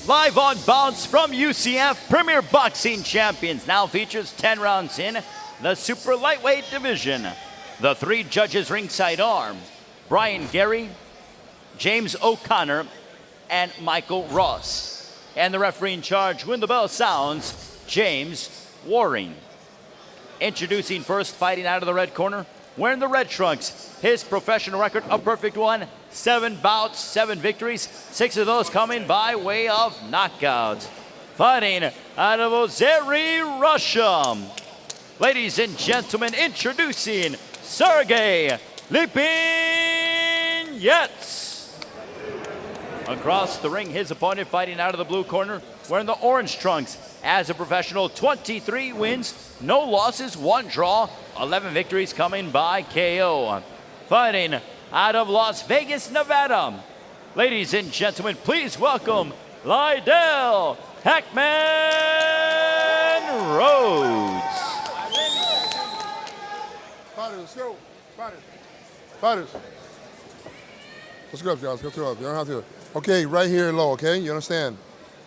Live on Bounce from UCF, Premier Boxing Champions. Now features 10 rounds in the super lightweight division. The three judges ringside are Brian Gary, James O'Connor, and Michael Ross. And the referee in charge, when the bell sounds, James Waring. Introducing first, fighting out of the red corner, wearing the red trunks, his professional record a perfect one, 7 bouts, 7 victories, 6 of those coming by way of knockout. Fighting out of Ozeri, Russia. Ladies and gentlemen, introducing Sergey Lipinets. Across the ring, his opponent fighting out of the blue corner, wearing the orange trunks. As a professional, 23 wins, no losses, 1 draw, 11 victories coming by KO. Fighting out of Las Vegas, Nevada. Ladies and gentlemen, please welcome Lydell Rhodes. Fighters, let's go. Fighters. Fighters. Let's go up, guys. Let's go up. You don't have to. Okay, right here low, okay? You understand?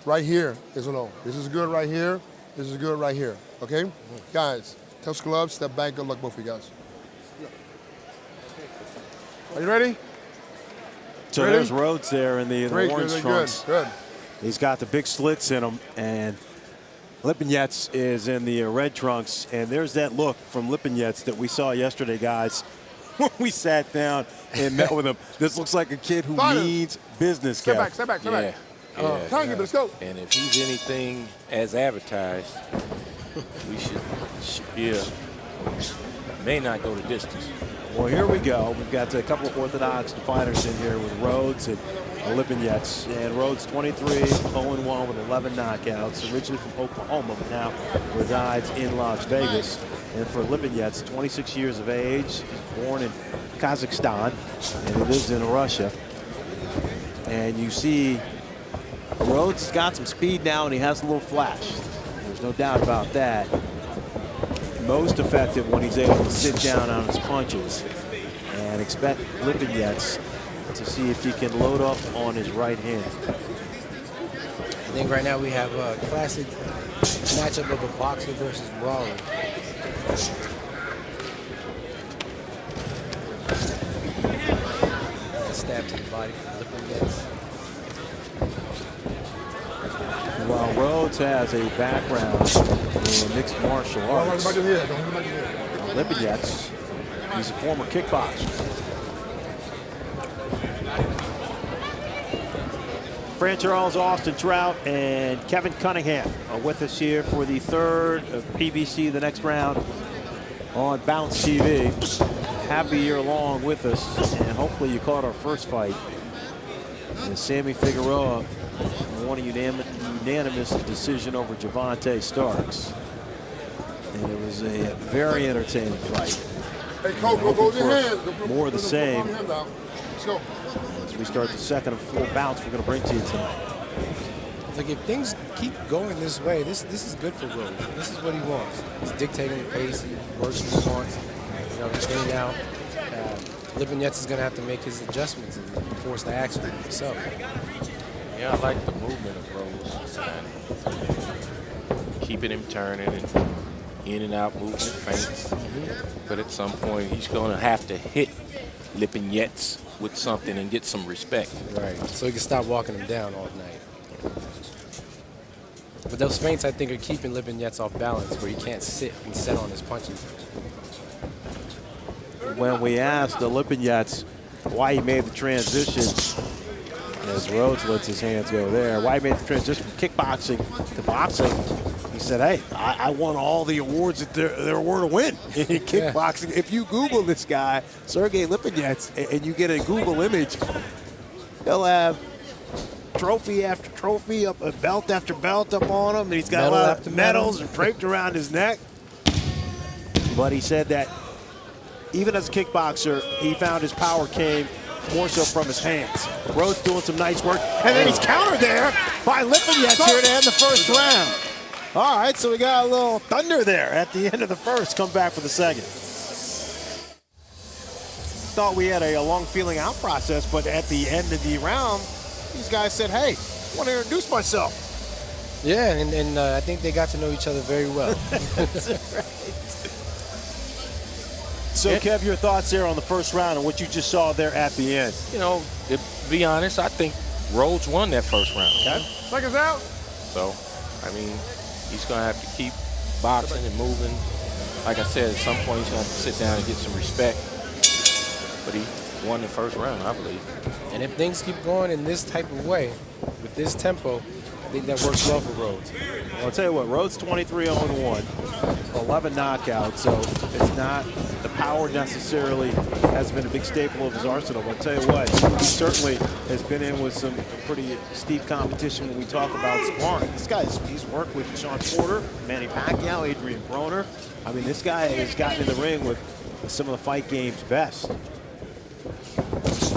Right here is low. This is good right here. This is good right here, okay? Guys, touch gloves, step back. Good luck, both of you guys. Are you ready? So ready? there's Rhodes there in the orange trunks. Good. He's got the big slits in him, and Lipinets is in the red trunks, and there's that look from Lipinets that we saw yesterday, guys, when we sat down and met with him. This looks like a kid who needs business. Step back. Let's go. And if he's anything as advertised, we should may not go the distance. Well, here we go. We've got a couple of orthodox fighters in here with Rhodes and Lipinets. And Rhodes 23, 0-1 with 11 knockouts. Originally from Oklahoma, but now resides in Las Vegas. And for Lipinets, 26 years of age, he's born in Kazakhstan, and he lives in Russia. And you see Rhodes has got some speed now, and he has a little flash. There's no doubt about that. Most effective when he's able to sit down on his punches, and expect Lipinets to see if he can load up on his right hand. I think right now we have a classic matchup of a boxer versus brawler. Stab to the body from Lipinets. While Rhodes has a background in mixed martial arts, Lipinets, he's a former kickboxer. Fran Charles, Austin Trout, and Kevin Cunningham are with us here for the third of PBC, the next round on Bounce TV. Happy you're along with us, and hopefully you caught our first fight. And Sammy Figueroa won a unanimous decision over Javante Starks. And it was a very entertaining fight. Hey, Coach, go your hands. More of the same. Let's go. As we start the second of 4 bouts we're going to bring to you tonight. Like, if things keep going this way, this is good for Rhodes. This is what he wants. He's dictating the pace. He works what he wants. You know, he's getting out. Lipinets is going to have to make his adjustments and force the action himself. Yeah, I like the movement of Rhodes. Keeping him turning and in and out movement, feints. But at some point, he's going to have to hit Lipinets with something and get some respect. Right, so he can stop walking him down all night. But those feints, I think, are keeping Lipinets off balance, where he can't sit and set on his punches. When we asked the Lipinets why he made the transition, as Rhodes lets his hands go there, why he made the transition from kickboxing to boxing, he said, hey, I won all the awards that there were to win in kickboxing. Yeah. If you Google this guy, Sergey Lipinets, and you get a Google image, he'll have trophy after trophy, belt after belt up on him, and he's got a lot of medals draped around his neck. But he said that even as a kickboxer, he found his power came more so from his hands. Rhodes doing some nice work, and then he's countered there by Lipinets here to end the first round. All right, so we got a little thunder there at the end of the first. Come back for the second. Thought we had a long feeling out process, but at the end of the round, these guys said, hey, want to introduce myself. Yeah, and I think they got to know each other very well. So, Kev, your thoughts there on the first round and what you just saw there at the end? You know, to be honest, I think Rhodes won that first round. Okay. Seconds out. So, I mean, he's going to have to keep boxing and moving. Like I said, at some point he's going to have to sit down and get some respect. But he won the first round, I believe. And if things keep going in this type of way, with this tempo, I think that works well for Rhodes. Well, I'll tell you what, Rhodes 23-0-1, 11 knockouts, so it's not the power necessarily has been a big staple of his arsenal. But I'll tell you what, he certainly has been in with some pretty steep competition when we talk about sparring. This he's worked with Sean Porter, Manny Pacquiao, Adrian Broner. I mean, this guy has gotten in the ring with some of the fight game's best.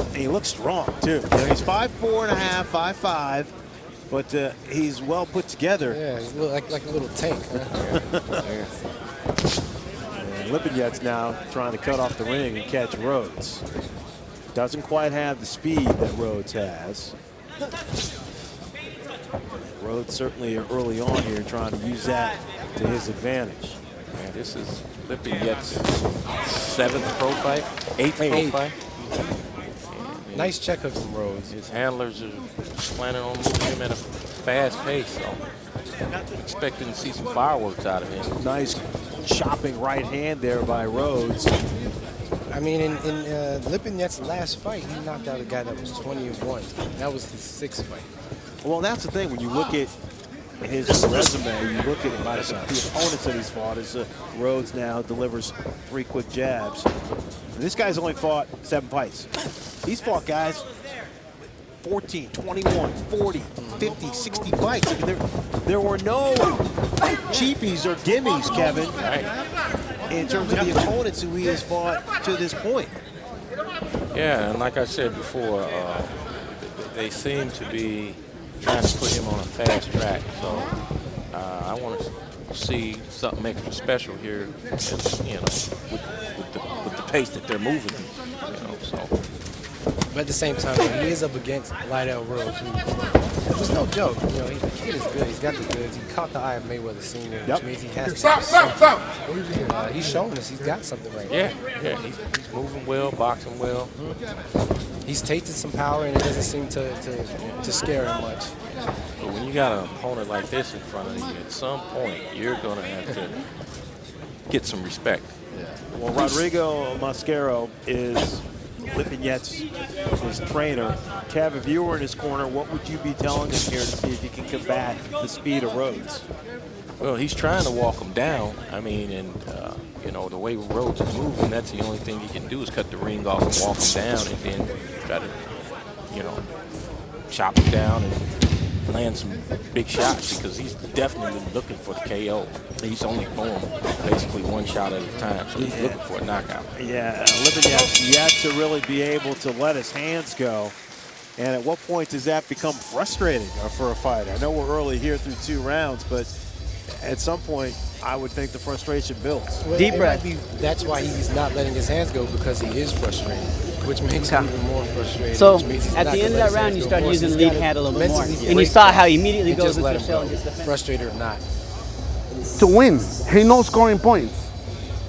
And he looks strong, too. You know, he's 5'4.5", 5'5", but he's well put together. Yeah, he's like a little tank. Huh? And Lipinets now trying to cut off the ring and catch Rhodes. Doesn't quite have the speed that Rhodes has. Rhodes certainly early on here trying to use that to his advantage. Man, this is Lipinets' 7th pro fight, 8th pro fight. Nice check hook from Rhodes. His handlers are planning on moving him at a fast pace, so expecting to see some fireworks out of him. Nice chopping right hand there by Rhodes. I mean, in Lipinets' last fight, he knocked out a guy that was 20-1. That was his 6th fight. Well, that's the thing. When you look at his resume, you look at the opponents that he's fought, as Rhodes now delivers 3 quick jabs. And this guy's only fought 7 fights. He's fought guys 14, 21, 40, 50, 60 fights. I mean, there were no cheapies or gimmies, Kevin, in terms of the opponents who he has fought to this point. Yeah, and like I said before, they seem to be trying to put him on a fast track. So I want to see something extra special here, you know, with the pace that they're moving, you know, so. But at the same time, he is up against Lydell Rhodes, who was no joke. You know, the kid is good. He's got the goods. He caught the eye of Mayweather Sr., which means he has to. Stop. He's showing us he's got something right now. Yeah, he's moving well, boxing well. He's tasted some power, and it doesn't seem to scare him much. But when you got an opponent like this in front of you, at some point, you're going to have to get some respect. Well, Rodrigo Mascaro is Lipinets, his trainer. Kev, if you were in his corner, what would you be telling him here to see if he can combat the speed of Rhodes? Well, he's trying to walk him down. I mean, and you know, the way Rhodes is moving, that's the only thing he can do is cut the ring off and walk him down, and then try to, you know, chop him down and land some big shots, because he's definitely looking for the KO. He's only going basically one shot at a time, so he's looking for a knockout. Yeah, Lipinets yet to really be able to let his hands go. And at what point does that become frustrating for a fighter? I know we're early here through 2 rounds, but at some point, I would think the frustration builds. Well, Deep breath. That's why he's not letting his hands go, because he is frustrated, which makes him even more frustrated. So which means he's at not the gonna end of let that his round, hands you go start more. using He's lead gotta hand a little bit more. mentally And you break saw that how he immediately and goes just into let the him shell go, and gets defensive. frustrated or not. To win, he knows scoring points.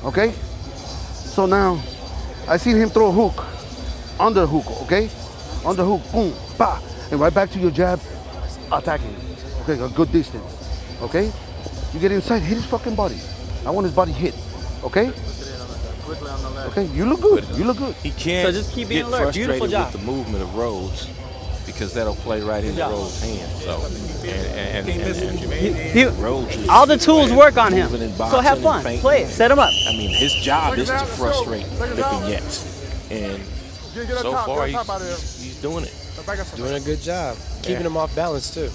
Okay? So now, I see him throw a hook, underhook, okay? Underhook, boom, pa, and right back to your jab, attacking. Okay, a good distance. Okay? You get inside, hit his fucking body. I want his body hit. Okay? Okay, you look good. You look good. He can't So just keep being get alert. frustrated Beautiful job. with the movement of Rhodes, because that'll play right into job. Rhodes' hands. So, and Rhodes is All the tools work on him. moving and So have boxing fun. and feinting. Play it. Set him up. I mean, his job is to frustrate Lipinets, and so far he's doing it. Doing a good job. Keeping him off balance, too.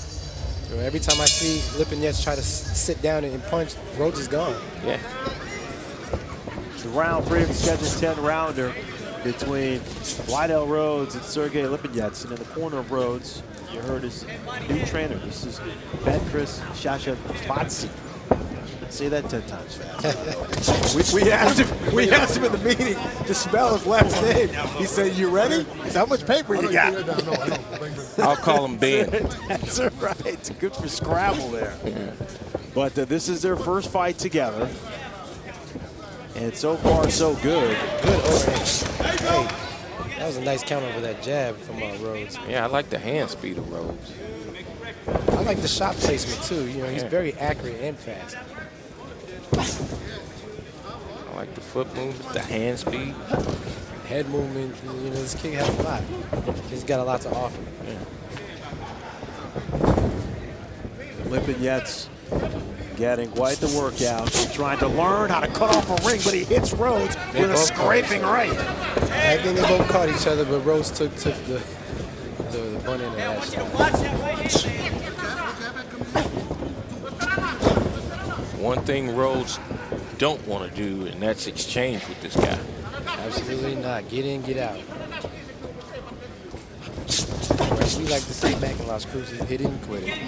You know, every time I see Lipinets try to sit down and punch, Rhodes is gone. Yeah. The round 3 of the scheduled 10-rounder between Lydell Rhodes and Sergey Lipinets. And in the corner of Rhodes, you heard his new trainer. This is Chris Shashabatsi. Say that 10 times fast. we asked him in the meeting to spell his last name. He said, "You ready?" He said, "How much paper you got?" I'll call him Ben. That's right. It's good for Scrabble there. Yeah. But this is their first fight together. And so far, so good. Good overhand. Hey, that was a nice counter over that jab from Rhodes. Yeah, I like the hand speed of Rhodes. I like the shot placement too. You know, he's very accurate and fast. I like the foot movement, the hand speed. Head movement, you know, this kid has a lot. He's got a lot to offer. Yeah. Lipinets getting quite the workout. He's trying to learn how to cut off a ring, but he hits Rhodes with a scraping right. I think they both caught each other, but Rhodes took the bunt end of that shot. One thing Rhodes don't want to do, and that's exchange with this guy. Absolutely not. Get in, get out. As we like to say back in Las Cruces, hit it and quit it.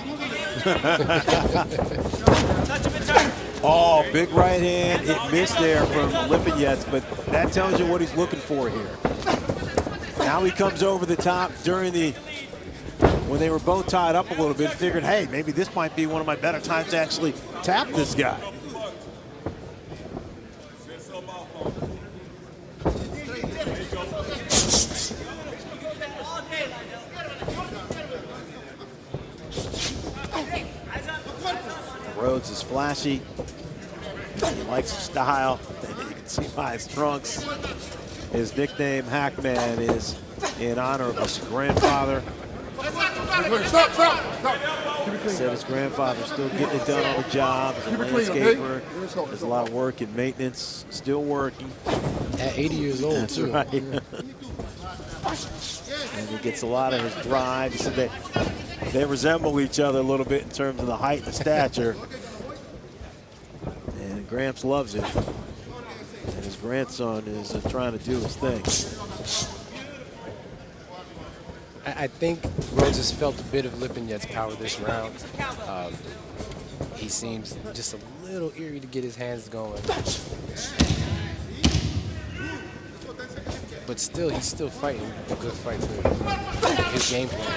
Oh, big right hand. It missed there from Lipinets, but that tells you what he's looking for here. Now he comes over the top during when they were both tied up a little bit, figured, hey, maybe this might be one of my better times to actually tap this guy. Rhodes is flashy. He likes his style. You can see by his trunks. His nickname, Hackman, is in honor of his grandfather. Stop. He said his grandfather's still getting it done on the job as a landscaper. There's a lot of work in maintenance, still working. At 80 years old, That's too. right. And he gets a lot of his drive. He said they resemble each other a little bit in terms of the height and the stature. And Gramps loves it. And his grandson is trying to do his thing. I think Rhodes has felt a bit of Lipinets' power this round. He seems just a little eerie to get his hands going. But still, he's still fighting a good fight for his game plan.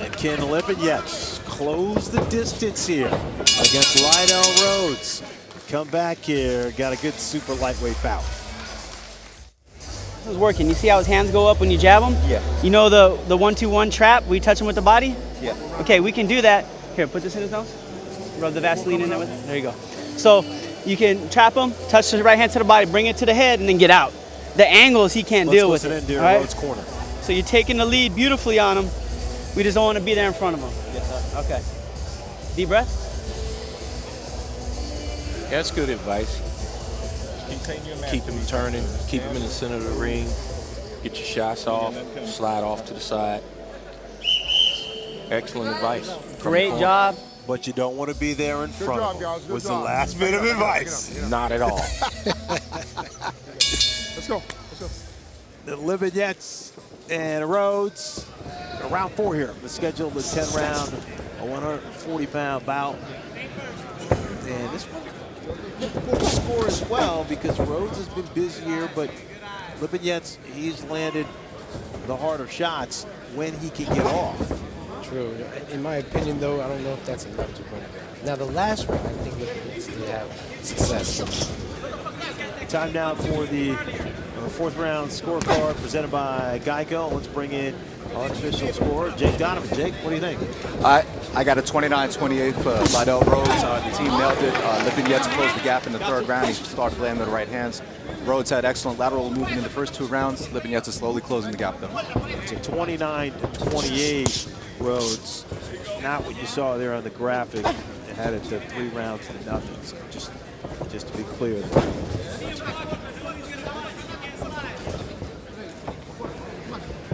And can Lipinets close the distance here against Lydell Rhodes? Come back here, got a good super lightweight bout. It was working. You see how his hands go up when you jab him? Yeah. You know the 1-2-1 trap where you touch him with the body? Yeah. Okay, we can do that. Here, put this in his nose. Rub the Vaseline in there with it. There you go. So you can trap him, touch the right hand to the body, bring it to the head, and then get out. The angles he can't deal with. Let's listen in all right? Rhodes' corner. So you're taking the lead beautifully on him. We just don't want to be there in front of him. Yes, sir. Okay. Deep breath. That's good advice. Keep him turning, keep him in the center of the ring, get your shots off, slide off to the side. Excellent advice. Great job. But you don't want to be there in front of him. guys. Good Was the job. last bit of advice. Not at all. Let's go. The Lipinets and Rhodes. Round 4 here. The schedule is 10-round, a 140-pound bout. And this one will score as well because Rhodes has been busier, but Lipinets, he's landed the harder shots when he can get off. True. In my opinion, though, I don't know if that's enough to win. Now, the last round, I think Lipinets did have success. Time now for the 4th round scorecard presented by Geico. Let's bring in our unofficial scorer, Jake Donovan. Jake, what do you think? I got a 29-28 for Lydell Rhodes. The team nailed it. Lipinets closed the gap in the 3rd round. He started landing with the right hands. Rhodes had excellent lateral movement in the first 2 rounds. Lipinets is slowly closing the gap, though. It's a 29-28 Rhodes. Not what you saw there on the graphic. They had it to 3 rounds to nothing. So just to be clear.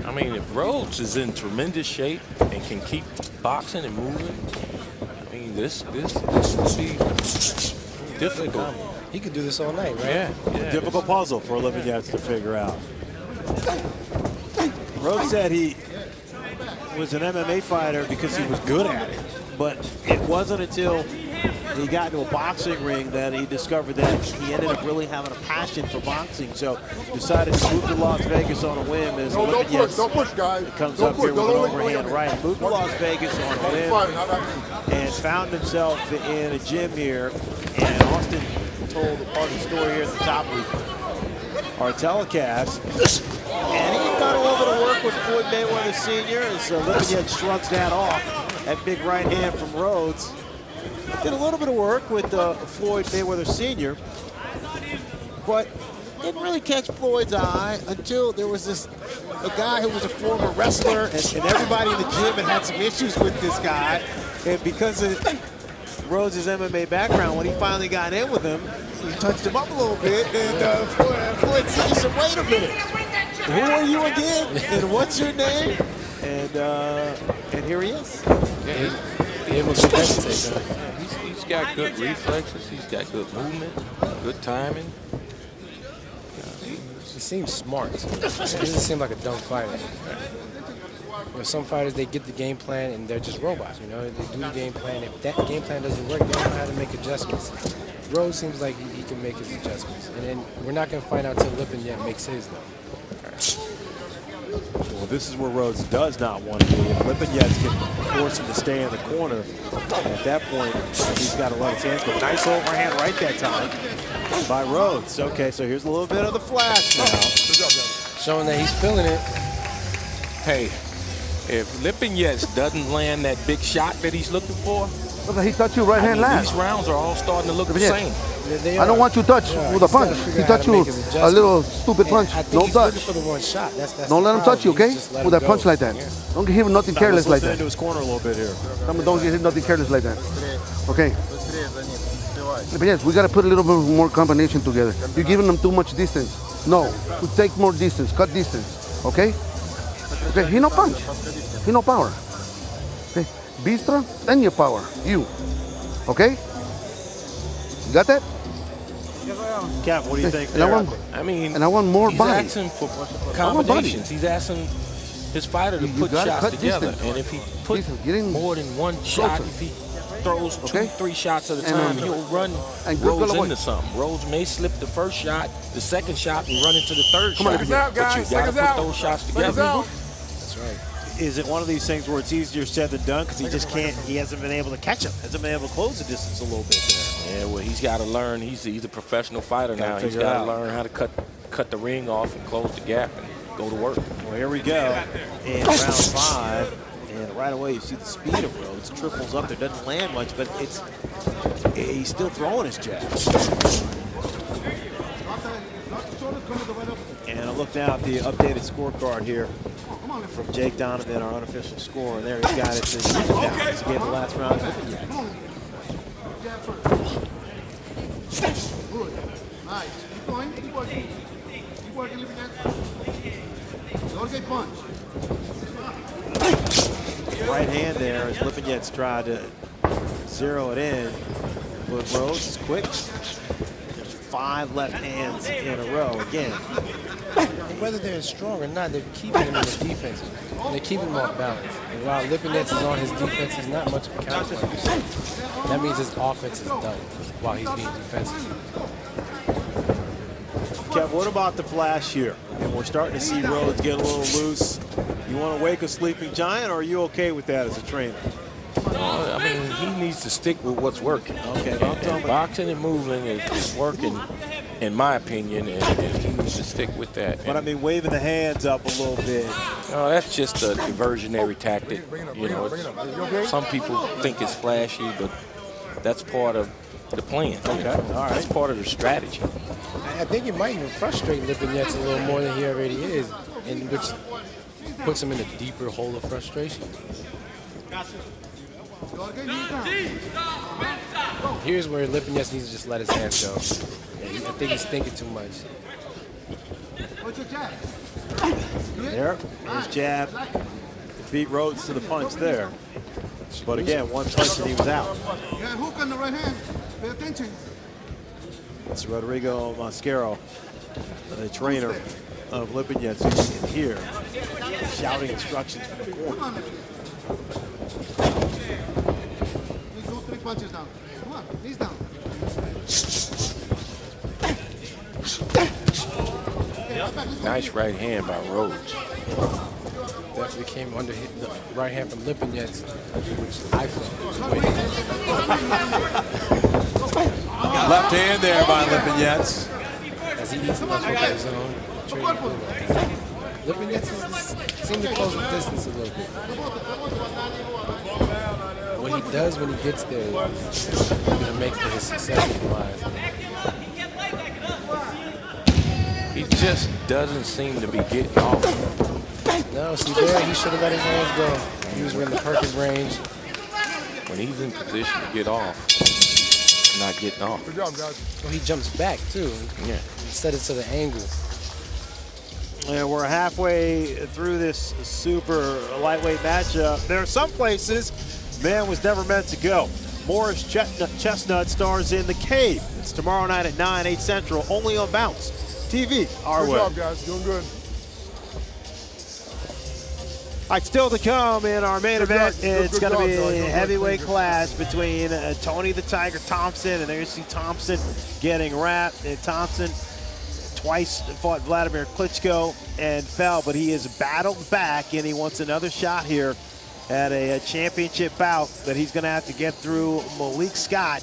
I mean, if Rhodes is in tremendous shape and can keep boxing and moving, I mean, this will be difficult. He could do this all night, right? Yeah. Difficult puzzle for Lipinets to figure out. Rhodes said he was an MMA fighter because he was good at it, but it wasn't until he got into a boxing ring, then he discovered that he ended up really having a passion for boxing. So decided to move to Las Vegas on a whim. As Don't push, guys. Comes Don't up push. here with an Don't overhand right. Moved to Las Vegas on a whim and found himself in a gym here. And Austin told part of the story here at the top of our telecast. And he got a little bit of work with Floyd Mayweather Sr. as Lipinets shrugs that off. That big right hand from Rhodes. Did a little bit of work with Floyd Mayweather Sr., but didn't really catch Floyd's eye until there was a guy who was a former wrestler, and everybody in the gym had some issues with this guy. And because of Rhodes' MMA background, when he finally got in with him, he touched him up a little bit, and Floyd said, wait a minute, who are you again, and what's your name? And here he is. Yeah, he able to meditate. He's got good reflexes. He's got good movement, good timing. He seems smart. He doesn't seem like a dumb fighter. You know, some fighters, they get the game plan and they're just robots. You know, they do the game plan. If that game plan doesn't work, they don't know how to make adjustments. Rhodes seems like he can make his adjustments, and then we're not going to find out till Lipinets makes his though. Well, this is where Rhodes does not want to be. If Lipinets can force him to stay in the corner, at that point, he's got to let his hands go. Nice overhand right that time by Rhodes. Okay, so here's a little bit of the flash now. Showing that he's feeling it. Hey, if Lipinets doesn't land that big shot that he's looking for, He touched you right hand last. these rounds are all starting to look the same. I don't want you to touch with a punch. He touched you a little stupid punch. No touch. For the one shot. That's Don't let him touch you, okay? With that punch like that. Don't give him nothing careless like that. Into his corner a little bit here. Don't give him nothing careless like that. Okay. But yes, we got to put a little bit more combination together. You're giving them too much distance. No, we take more distance, cut distance. Okay? Okay, he no punch. He no power. Okay, Bistra, then your power. You. Okay? You got that? Kev, what do you think And I want more he's body. asking for combinations. He's asking his fighter to put gotta shots cut together. distance. And if he puts Getting more than one shot, closer. if he throws Okay. 2-3 shots at a And, time, he'll run and good Rhodes goal into something. Rhodes may slip the first shot, the second shot, and run into the third Come on, shot. Take us out, But you got to put those shots together. That's right. Is it one of these things where it's easier said than done because he just can't, he hasn't been able to catch him, hasn't been able to close the distance a little bit there. Yeah, well, he's got to learn. He's a professional fighter now. He's figure got out. to learn how to cut the ring off and close the gap and go to work. Well, here we go in round 5. And right away you see the speed of Rhodes. Triples up there, doesn't land much, but he's still throwing his jabs. And I look now at the updated scorecard here from Jake Donovan, our unofficial score. And there he's got it to even down as he gave the last round to Lipinets. Nice. Keep going. Keep working. Keep working, Lipinets. Don't get punched. Right hand there as Lipinets tried to zero it in. But Rhodes is quick. There's 5 left hands in a row again. Whether they're strong or not, they're keeping him in the defense. They're keeping him off balance. And while Lipinets is on his defense, he's not much of a counter. That means his offense is done while he's being defensive. Kev, what about the flash here? And we're starting to see Rhodes get a little loose. You want to wake a sleeping giant, or are you okay with that as a trainer? I mean, he needs to stick with what's working. Okay, but I'm talking about boxing and moving is working, in my opinion, and he needs to stick with that. But I mean, waving the hands up a little bit. No, that's just a diversionary tactic. You know, some people think it's flashy, but that's part of the plan. Okay, all right. That's part of the strategy. I think it might even frustrate Lipinets a little more than he already is, and which puts him in a deeper hole of frustration. Here's where Lipinets needs to just let his hands go. I think he's thinking too much. There, his jab. Beat Rhodes to the punch there. But again, one punch and he was out. Yeah, hook on the right hand. Pay attention. It's Rodrigo Mascaro, the trainer of Lipinets, who's in here, shouting instructions from the corner. punches down. Come on, knees down. Nice right hand by Rhodes. Definitely came under the right hand from Lipinets, which I felt was waiting. Left hand there by Lipinets. As he eats enough of his own. Lipinets seems to close the distance a little bit. What he does when he gets there is going to make for his success in life. He just doesn't seem to be getting off. No, see there, he should have let his hands go. He was in the perfect range. When he's in position to get off, he's not getting off. Good job, guys. Well, he jumps back too. Yeah. Set it to the angle. And we're halfway through this super lightweight matchup. There are some places man was never meant to go. Morris Chestnut stars in The Cave. It's tomorrow night at 9, 8 Central, only on Bounce TV. Our Good way. job, guys. Doing good. All right, still to come in our main event. It's going to be a heavyweight Good. clash between Tony the Tiger Thompson, and there you see Thompson getting wrapped. And Thompson twice fought Vladimir Klitschko and fell, but he has battled back, and he wants another shot here at a championship bout that he's going to have to get through Malik Scott.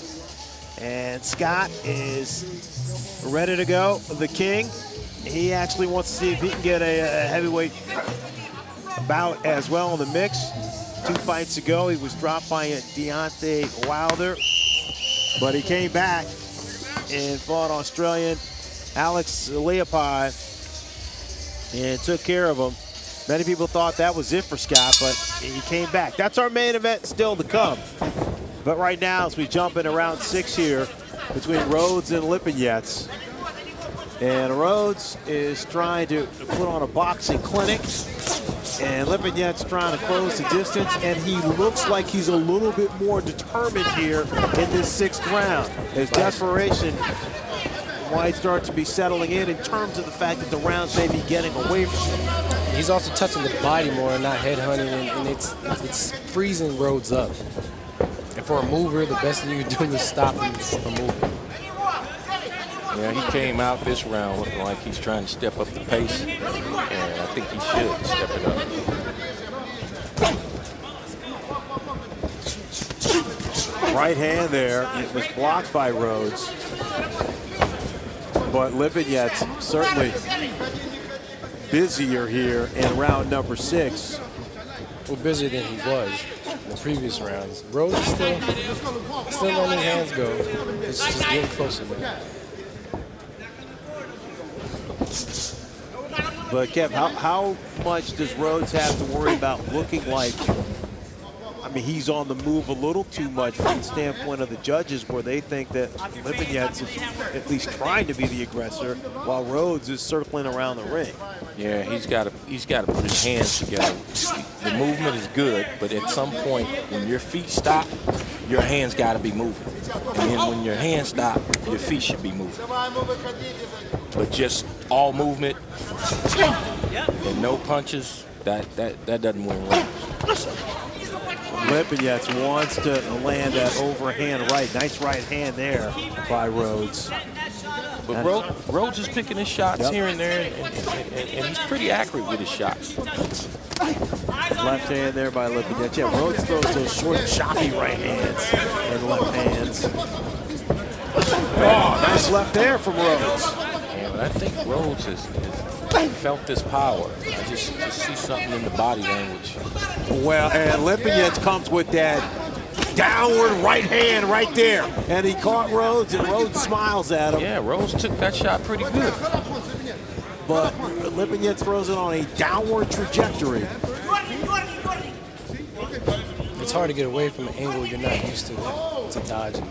And Scott is ready to go, the king. He actually wants to see if he can get a heavyweight bout as well in the mix. 2 fights ago, he was dropped by Deontay Wilder, but he came back and fought Australian Alex Leopold and took care of him. Many people thought that was it for Scott, but he came back. That's our main event still to come. But right now, as we jump into round 6 here between Rhodes and Lipinets, and Rhodes is trying to put on a boxing clinic, and Lipinets trying to close the distance, and he looks like he's a little bit more determined here in this 6th round. His desperation might start to be settling in terms of the fact that the rounds may be getting away from him. He's also touching the body more and not headhunting, and it's freezing Rhodes up. And for a mover, the best thing you can do is stop him from moving. Yeah, he came out this round looking like he's trying to step up the pace, and I think he should step it up. Right hand there, it was blocked by Rhodes, but Lipinets certainly busier here in round number 6. Well, busier than he was in the previous rounds. Rhodes is still letting his hands go. It's just getting closer, man. But Kev, how much does Rhodes have to worry about looking like, I mean, he's on the move a little too much from the standpoint of the judges, where they think that Lipinets is at least trying to be the aggressor while Rhodes is circling around the ring. Yeah, he's got to put his hands together. The movement is good, but at some point when your feet stop, your hands got to be moving. And then when your hands stop, your feet should be moving. But just all movement and no punches, that doesn't win rounds. Lipinets wants to land that overhand right. Nice right hand there by Rhodes. But Rhodes is picking his shots here and there, and he's pretty accurate with his shots. Left hand there by Lipinets. Yeah, Rhodes throws those short, choppy right hands and left hands. Oh, nice left there from Rhodes. Yeah, but I think Rhodes has felt this power. I just see something in the body language. Well, and Lipinets comes with that downward right hand right there. And he caught Rhodes, and Rhodes smiles at him. Yeah, Rhodes took that shot pretty good. But Lipinets throws it on a downward trajectory. It's hard to get away from an angle you're not used to dodging.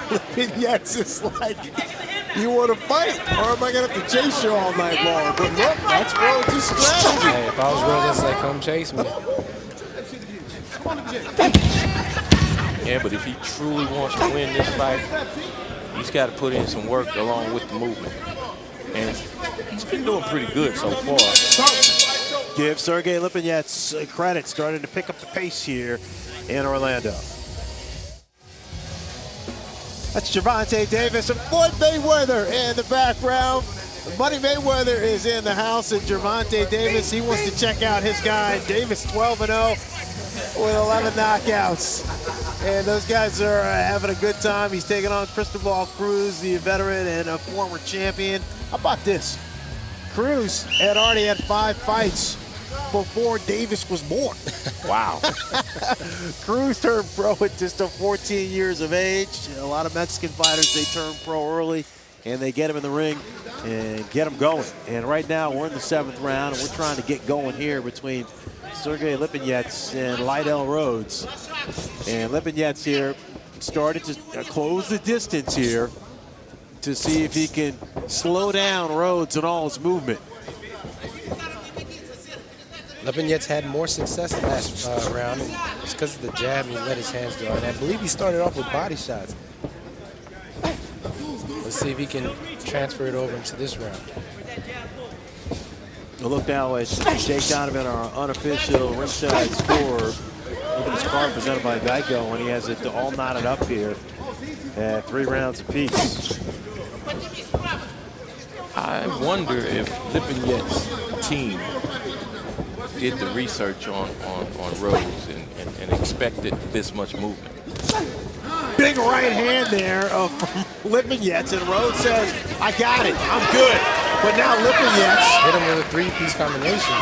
Lipinets is like, you want to fight, or am I going to have to chase you all night long? But look, that's Rhodes' strategy. Hey, if I was Rhodes, I'd say, come chase me. Yeah, but if he truly wants to win this fight, he's got to put in some work along with the movement. And he's been doing pretty good so far. give Sergey Lipinets credit, starting to pick up the pace here in Orlando. That's Gervonta Davis and Floyd Mayweather in the background. Money Mayweather is in the house, and Gervonta Davis, he wants to check out his guy. Davis 12-0 with 11 knockouts. And those guys are having a good time. He's taking on Cristobal Cruz, the veteran and a former champion. How about this? Cruz had already had 5 fights before Davis was born. Wow. Cruz turned pro at just 14 years of age. A lot of Mexican fighters, they turn pro early and they get him in the ring and get him going. And right now we're in the 7th round and we're trying to get going here between Sergey Lipinets and Lydell Rhodes. And Lipinets here started to close the distance here to see if he can slow down Rhodes and all his movement. Lipinets had more success last round. It's because of the jab and he let his hands go. And I believe he started off with body shots. Let's see if he can transfer it over into this round. We'll look now at Jake Donovan, our unofficial ringside scorer. Look at his card presented by Geico, and he has it all knotted up here at 3 rounds apiece. I wonder if Lipinets' team did the research on Rhodes and expected this much movement. Big right hand there from Lipinets, and Rhodes says, I got it, I'm good. But now Lipinets hit him with a 3-piece combination.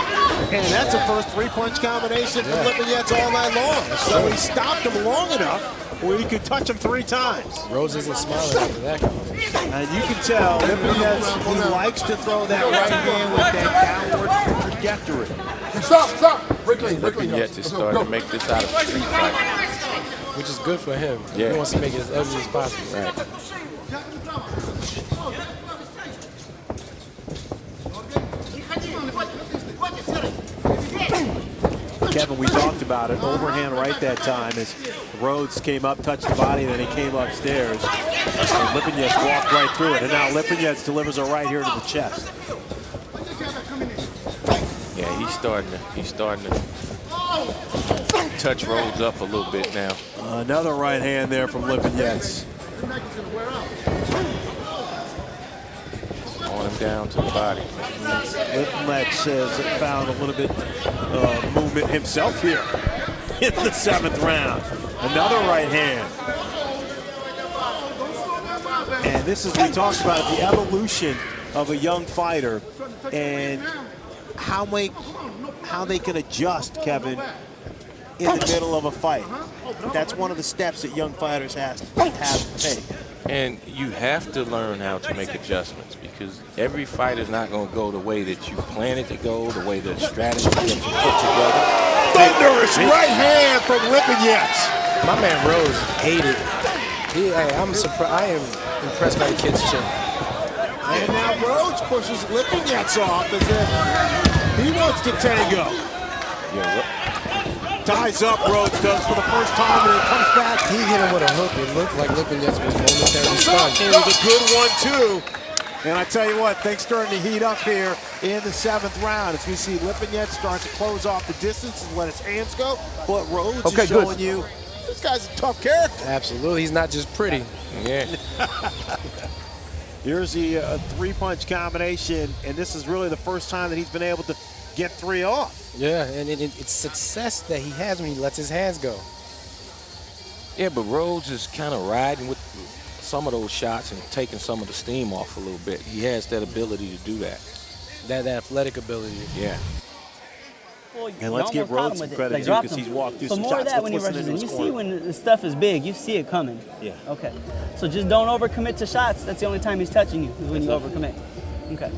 And that's the first 3-punch combination from Lipinets all night long. So he stopped him long enough where he could touch him 3 times. Rhodes isn't smiling after that combination. And you can tell Lipinets, he likes to throw that right hand with that downward trajectory. Stop! Lipinets is starting to make this out of a street fight. Which is good for him. Yeah. He wants to make it as ugly as possible. Right. Kevin, we talked about it. Overhand right that time as Rhodes came up, touched the body, and then he came upstairs. And Lipinets walked right through it. And now Lipinets delivers a right here to the chest. Yeah, he's starting to touch Rhodes up a little bit now. Another right hand there from Lipinets. On him down to the body. Lipinets has found a little bit movement himself here in the 7th round. Another right hand. And this is, we talked about the evolution of a young fighter and how they can adjust, Kevin, in the middle of a fight. That's one of the steps that young fighters have to take. And you have to learn how to make adjustments because every fight is not going to go the way that you plan it to go, the way the strategy that you put together. Thunderous right hand from Lipinets. My man Rhodes ate it. I'm surprised. I am impressed by the kid's chin. And now Rhodes pushes Lipinets off as if he wants to tango. Ties up, Rhodes does for the first time, and it comes back. He hit him with a hook. It looked like Lipinets was momentarily stunned. It was a good one, too. And I tell you what, things starting to heat up here in the 7th round as we see Lipinets start to close off the distance and let his hands go. But Rhodes is showing you this guy's a tough character. Absolutely. He's not just pretty. Yeah. Here's the 3-punch combination, and this is really the first time that he's been able to get 3 off. Yeah, and it's success that he has when he lets his hands go. Yeah, but Rhodes is kind of riding with some of those shots and taking some of the steam off a little bit. He has that ability to do that. That athletic ability. Yeah. Well, And let's give Rhodes some credit, too, because he's walked through some more shots. of that when he rushes in. You see when the stuff is big, you see it coming. Yeah. Okay. So just don't overcommit to shots. That's the only time he's touching you, is when you overcommit. Okay.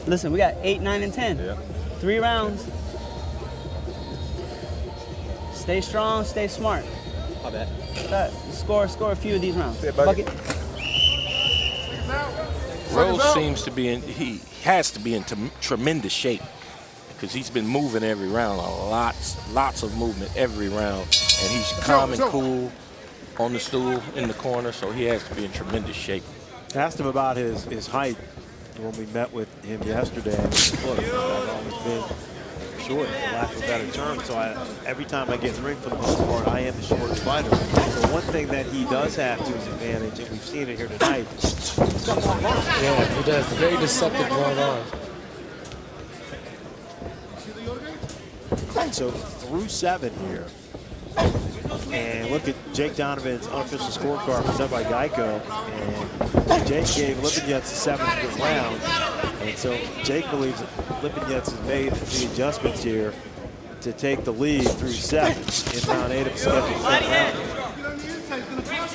Listen, we got 8, 9, and 10. Yeah. 3 rounds. Stay strong, stay smart. My bad. Score a few of these rounds. Bucket. Rhodes seems to be he has to be in tremendous shape because he's been moving every round, lots of movement every round, and he's calm and cool on the stool in the corner, so he has to be in tremendous shape. Asked him about his height when we met with him yesterday. I've always been short, for lack of a better term. So every time I get in the ring, for the most part, I am the shortest fighter. So one thing that he does have to his advantage, and we've seen it here tonight. Yeah, he does. Very deceptive long arms. So through 7 here. And look at Jake Donovan's unofficial scorecard presented by Geico. And Jake gave Lipinets the 7th round. And so Jake believes that Lipinets has made the adjustments here to take the lead through 7 in round 8 of the scheduled round.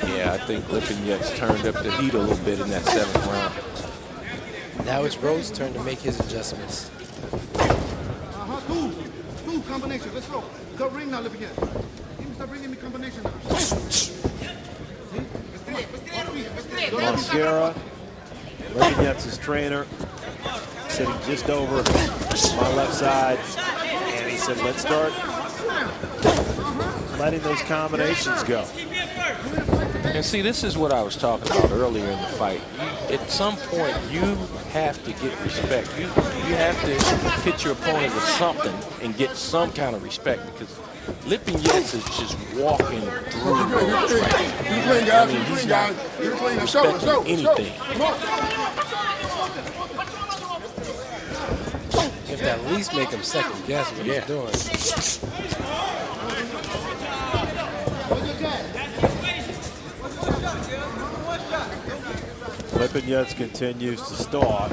Yeah, I think Lipinets turned up the heat a little bit in that 7th round. Now it's Rhodes' turn to make his adjustments. Two combination. Let's go. Go ring now, Lipinets. Start bringing me combination now. Mascara, Lipinets' trainer, sitting just over my left side. And he said, let's start letting those combinations go. And see, this is what I was talking about earlier in the fight. At some point, you have to get respect. You have to hit your opponent with something and get some kind of respect, because Lipinets is just walking through. I mean, he's not respecting anything. You have to at least make him second guess what he's doing. Lipinets continues to stall.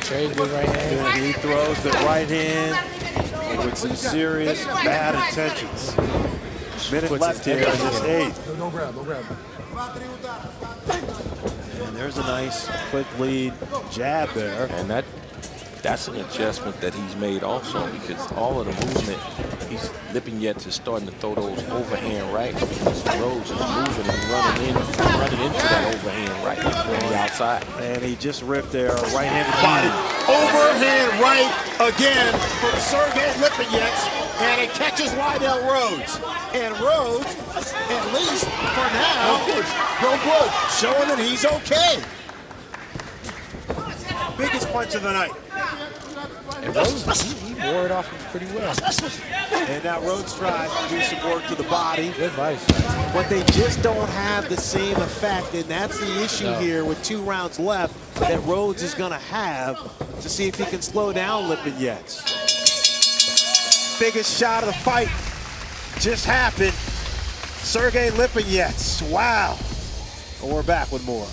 Very good right hand. And he throws the right hand with some serious bad intentions. Minute left here in this 8th. Don't grab. And there's a nice quick lead jab there. And that's an adjustment that he's made also, because all of the movement, Lipinets is starting to throw those overhand rights, because Rhodes is moving and running into that overhand right on the outside. And he just ripped there, right-handed body. Overhand right again from Sergey Lipinets, and it catches Lydell Rhodes. And Rhodes, at least for now, showing that he's okay. Biggest punch of the night. And Rhodes, he wore it off pretty well. And now Rhodes tries to do some work to the body. Good body strike. But they just don't have the same effect, and that's the issue here with 2 rounds left that Rhodes is going to have to see if he can slow down Lipinets. Biggest shot of the fight just happened. Sergey Lipinets. Wow. Well, we're back with more.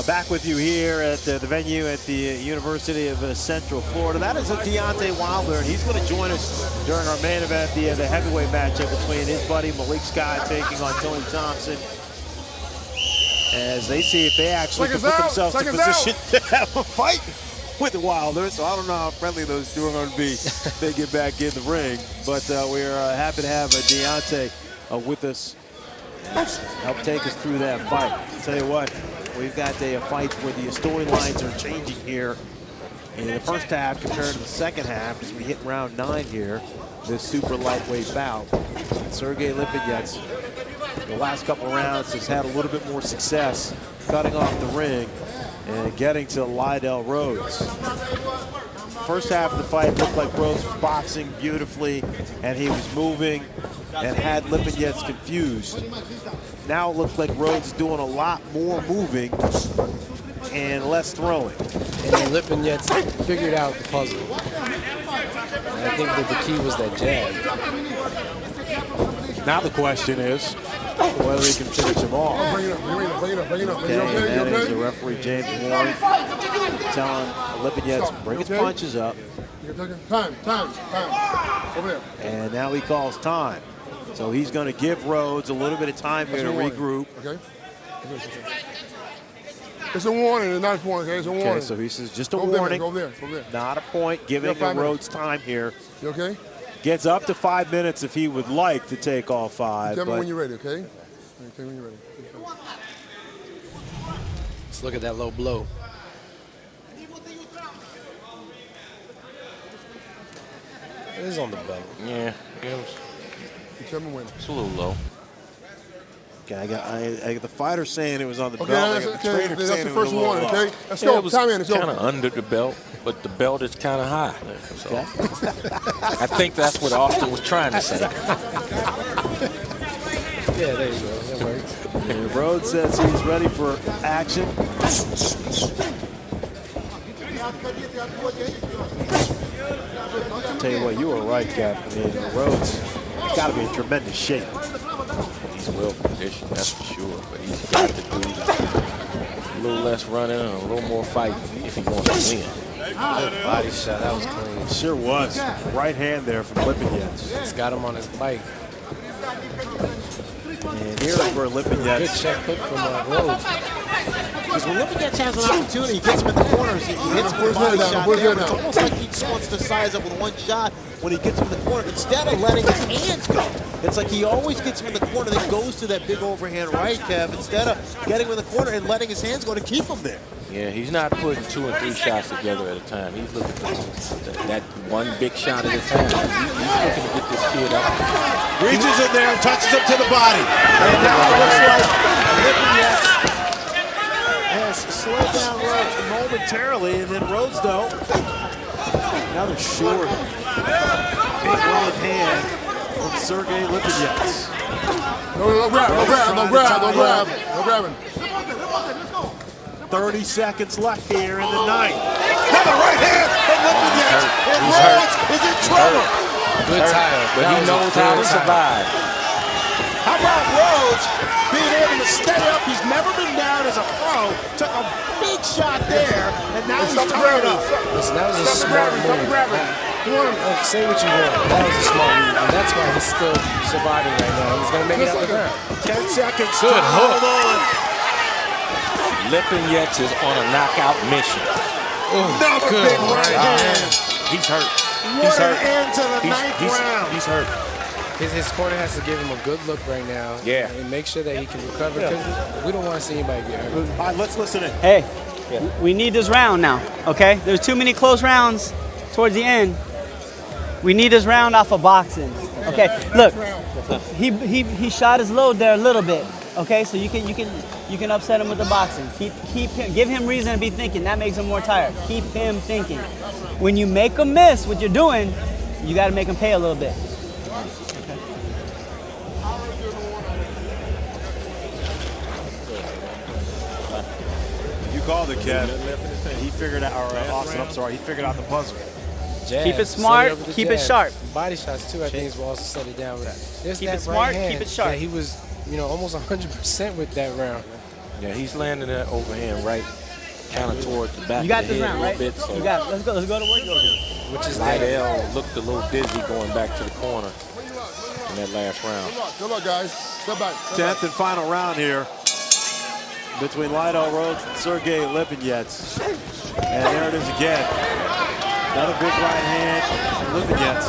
Back with you here at the venue at the University of Central Florida. That is a Deontay Wilder, and he's going to join us during our main event, the heavyweight matchup between his buddy Malik Scott taking on Tony Thompson, as they see if they actually can put themselves in position to have a fight with the Wilder. So I don't know how friendly those two are going to be if they get back in the ring. But we're happy to have Deontay with us, help take us through that fight. I'll tell you what, we've got a fight where the storylines are changing here in the first half compared to the second half as we hit round 9 here, this super lightweight bout. Sergey Lipinets, the last couple rounds, has had a little bit more success cutting off the ring and getting to Lydell Rhodes. First half of the fight looked like Rhodes was boxing beautifully and he was moving and had Lipinets confused. Now it looks like Rhodes is doing a lot more moving and less throwing. And Lipinets figured out the puzzle. And I think that the key was that jab. Now the question is whether he can finish him off. Bring it up. Okay, and that is the referee, James Warren, telling Lipinets to bring his punches up. Time. Over there. And now he calls time. So he's going to give Rhodes a little bit of time here to regroup. Okay. It's a warning, it's not a point, okay? It's a warning. Okay, so he says just a Go warning. there. Not a point, giving Rhodes time here. You okay? Gets up to 5 minutes if he would like to take all 5. Tell me when you're ready, okay? Tell me when you're ready. Let's look at that low blow. It is on the belly. Yeah. You tell me when. It's a little low. Okay, I got the fighter saying it was on the Okay, belt. I that's, got the okay, trainer that's saying the it was first a little one, low. okay? Let's Yeah, go. it was Time in. Let's kind go. of under the belt, but the belt is kind of high. So I think that's what Austin was trying to say. Yeah, there you go. That works. And Rhodes says he's ready for action. Tell you what, you were right, Kev. I mean, Rhodes got to be in tremendous shape. He's well conditioned, that's for sure. But he's got to do a little less running and a little more fighting if he wants to win. Good body shot. That was clean. Sure was. Right hand there from Lipinets. It's got him on his bike. And here's where Good Lipinets. check hook from Rhodes. Because when Lipinets has an opportunity, he gets him in the corners. He hits him with a body shot there. It's almost like he just wants to size up with one shot when he gets him in the corner instead of letting his hands go. It's like he always gets him in the corner, then goes to that big overhand right, Kev, instead of getting him in the corner and letting his hands go to keep him there. Yeah, he's not putting 2 and 3 shots together at a time. He's looking for that one big shot at a time. He's looking to get this kid up. Reaches in there and touches him to the body. And now it looks like Lipinets has slowed down Rhodes momentarily. And then Rhodes, though, another short, big right hand from Sergey Lipinets. No grab, no grab, no grab, no grab, no grabbing. 30 seconds left here in the ninth. Another right hand from Lipinets. And Rhodes is in trouble. Good tire. But he knows how to survive. How about Rhodes being able to stay up? He's never been down as a pro. Took a big shot there, and now he's tired up. Listen, that was a smart move. Say what you want. That was a smart move. And that's why he's still surviving right now. He's going to make it out the ground. 10 seconds. Good hook. Hold on. Lipinets is on a knockout mission. Another big right hand. He's hurt. What He's hurt. an end to the ninth round. He's hurt. His corner has to give him a good look right now. Yeah. And make sure that he can recover. Because we don't want to see anybody get hurt. All right, let's listen in. Hey, we need this round now, okay? There's too many close rounds towards the end. We need this round off of boxing. Okay, look, he shot his load there a little bit. Okay, so you can upset him with the boxing. Keep him, give him reason to be thinking. That makes him more tired. Keep him thinking. When you make him miss what you're doing, you got to make him pay a little bit. Okay. You called it, Kev. He figured out, or Austin, I'm sorry, he figured out the puzzle. Jab, Keep it set smart, up with the keep it jab. sharp. Body shots too, I think, is what also set it down with. There's Keep that it smart, right hand keep it sharp. that he was, almost 100% with that round. Yeah, he's landing that overhand right kind of towards the back You got of the this head round, a right? little bit. So You got it. Let's go to work. Which is Lydell looked a little dizzy going back to the corner in that last round. Good luck, guys. Step back. 10th and final round here between Lydell Rhodes and Sergey Lipinets. And there it is again. Another big right hand. Lipinets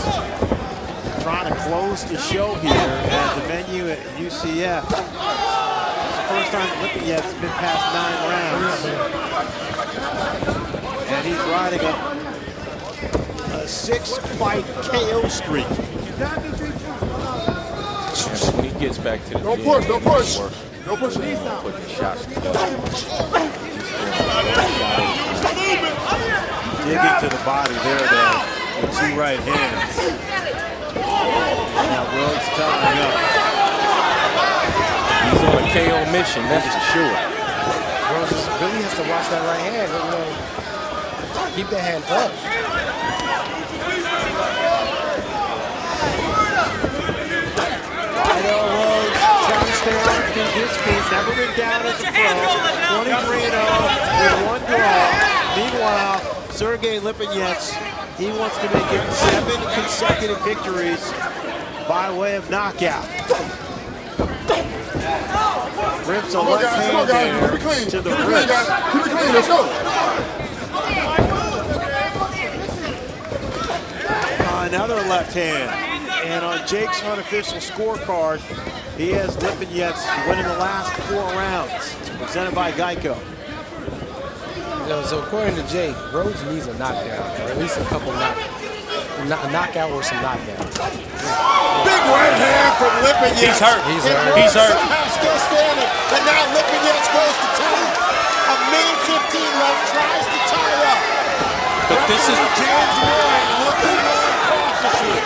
trying to close the show here at the venue at UCF. It's the first time Lipinets has been past 9 rounds. And he's riding a 6-fight KO streak. And when he gets back to the Don't gym, push, don't he's push. working, Don't push it. putting the shots together. Digging to the body there, though, with 2 right hands. Now Rhodes tying up. He's on a KO mission, that's for sure. Rhodes really has to watch that right hand. Keep that hand up. Lydell Rhodes trying to stay on his feet. Never been down as a pro. 23-0 with 1 draw. Meanwhile, Sergey Lipinets, he wants to make it 7 consecutive victories by way of knockout. Rips a Come on, left guys. Come on, hand guys. Keep there it clean. to Keep the it clean, wrist. guys. Keep it clean. Let's go. Another left hand. And on Jake's unofficial scorecard, he has Lipinets winning the last 4 rounds, presented by Geico. So according to Jake, Rhodes needs a knockdown, or at least a couple knockdowns. a knockout or some knockdown. Big right hand from Lipinets. He's hurt. He's And hurt. Rhodes He's hurt. somehow still standing. And now Lipinets goes to 10. A minute 15 left, tries to tie up. But this is James Warren looking on cautiously.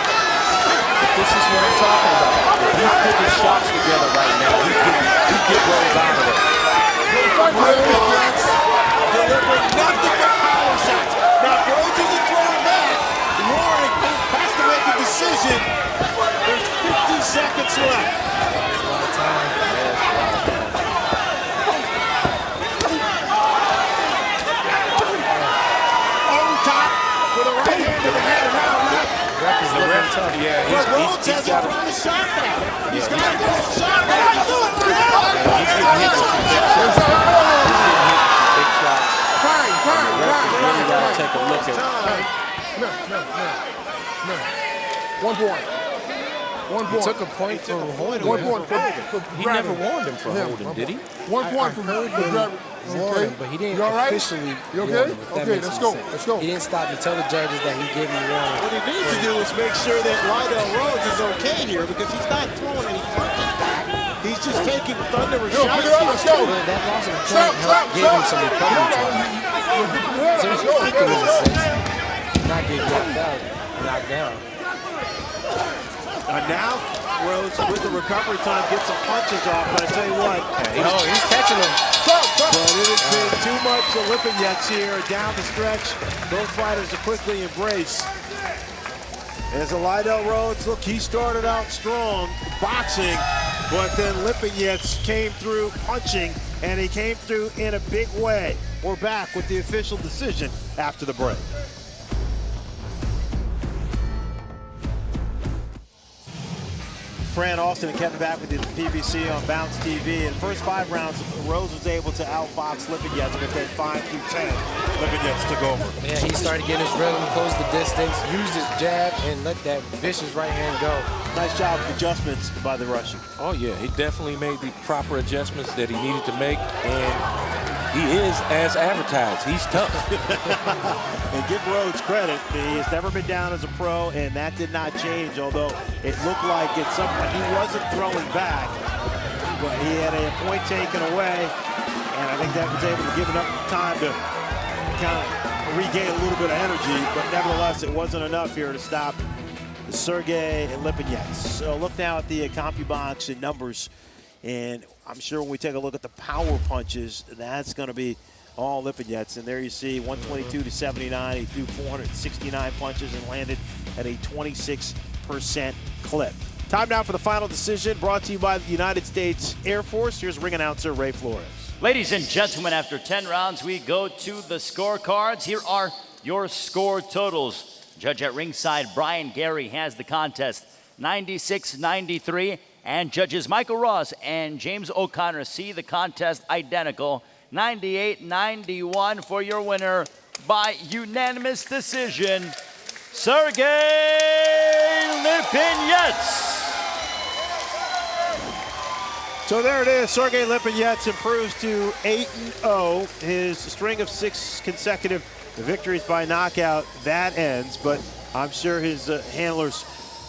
this is what I'm talking about. If he put his shots together right now, he get Rhodes out of there. Lipinets delivering nothing but power shots. Now Rhodes isn't throwing back. Warren has to make a decision. There's 50 seconds left. That's a lot of time. On top with a right hand to the head and out left. Ref is looking tough. Yeah, But Rhodes he's hasn't got thrown the shot back. He's got to throw the shot back. Do it now. he's getting hit with some big shots. Big shots. Really got to take a look at. One point. One He point. took a point for holding. One point for He grabbing. never warned him for holding, did he? 1 point for grabbing. Warned him, but he didn't You all right? officially You warn okay? him, if that Okay, makes let's any go. sense. Let's go. He didn't stop to tell the judges that he gave me warning. What he needs to do is make sure that Lydell Rhodes is okay here because he's not throwing any punches back. He's just taking thunderous Yo, shots. pick it up, let's go. But that loss of Stop, point stop, gave him stop. some recovery time. So Let's he go. could have assist, not get knocked out, knocked down. And now, Rhodes, with the recovery time, gets some punches off. But I tell you what, He's catching him. but it has been too much for Lipinets here down the stretch. Both fighters are quickly embraced. As a Lydell Rhodes, look, he started out strong boxing, but then Lipinets came through punching, and he came through in a big way. We're back with the official decision after the break. Fran Austin and Kevin back with you at the PBC on Bounce TV. In the first 5 rounds, Rhodes was able to outbox Lipinets, but then 5 through 10, Lipinets took over. Yeah, he started getting his rhythm, closed the distance, used his jab, and let that vicious right hand go. Nice job of adjustments by the Russian. Oh yeah, he definitely made the proper adjustments that he needed to make, and he is as advertised. He's tough. And give Rhodes credit, he has never been down as a pro, and that did not change, although it looked like at some point he wasn't throwing back, but he had a point taken away, and I think that was able to give enough time to kind of regain a little bit of energy, but nevertheless, it wasn't enough here to stop Sergey Lipinets. So look now at the CompuBox and numbers, and I'm sure when we take a look at the power punches, that's going to be all Lipinets. And there you see 122 to 79. He threw 469 punches and landed at a 26% clip. Time now for the final decision, brought to you by the United States Air Force. Here's ring announcer Ray Flores. Ladies and gentlemen, after 10 rounds, we go to the scorecards. Here are your score totals. Judge at ringside, Brian Gary, has the contest 96-93, and judges Michael Ross and James O'Connor see the contest identical 98-91 for your winner by unanimous decision, Sergey Lipinets. So there it is. Sergey Lipinets improves to 8-0. His string of 6 consecutive victories by knockout, that ends. But I'm sure his handlers,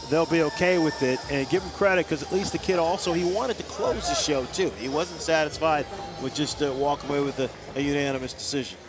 they'll be okay with it. And give him credit, because at least the kid also, he wanted to close the show too. He wasn't satisfied with just walking away with a unanimous decision.